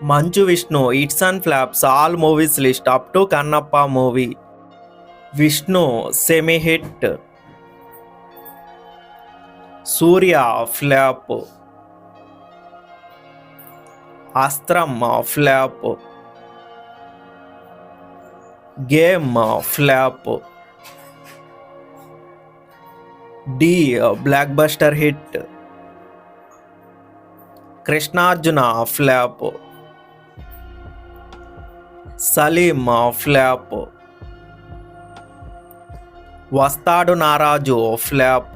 Manchu Vishnu, Hits and Flaps, all movies list up to Kannappa movie. Vishnu, semi-hit. Surya, flap. Astram, flap. Game, flap. D, blockbuster hit. Krishnarjuna, flap. Salim, flap. Vastadu Naraju, flap.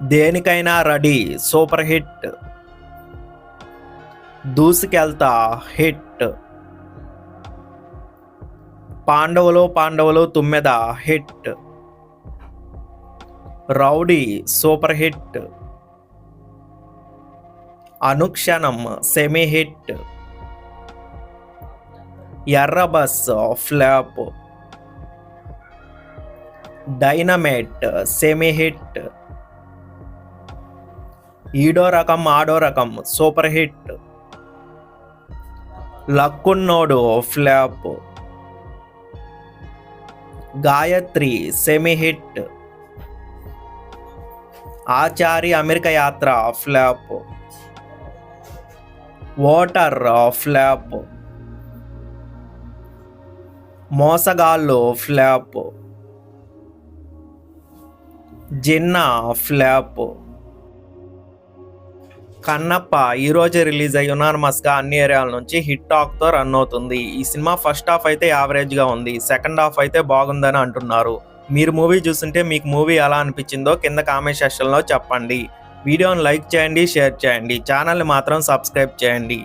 Denikaina Ready, super hit. Duskelta, hit. Pandavalu Tummeda, hit. Rowdy, super hit. Anukshanam, semi hit. Yarrabus, flap. Dynamite, semi hit. Ido Rakam, super hit. Lakkunnodu, flap. Gayatri, semi hit. Achari America Yatra, flap. Water, flap. Mosagallu, flap. Jinnah, flap. Kannappa ఈ రోజే release అయ్యి యునానిమస్గా అన్ని ఏరియాల నుంచి hit టాక్తో run అవుతుంది. ఈ cinema first half అయితే యావరేజ్గా ఉంది, సెకండ్ హాఫ్ అయితే బాగుందని అంటున్నారు. మీరు మూవీ చూస్తుంటే మీకు మూవీ ఎలా అనిపించిందో కింద కామెంట్ సెక్షన్లో చెప్పండి. వీడియోని లైక్ చేయండి, షేర్ చేయండి, ఛానల్ని మాత్రం సబ్స్క్రైబ్ చేయండి.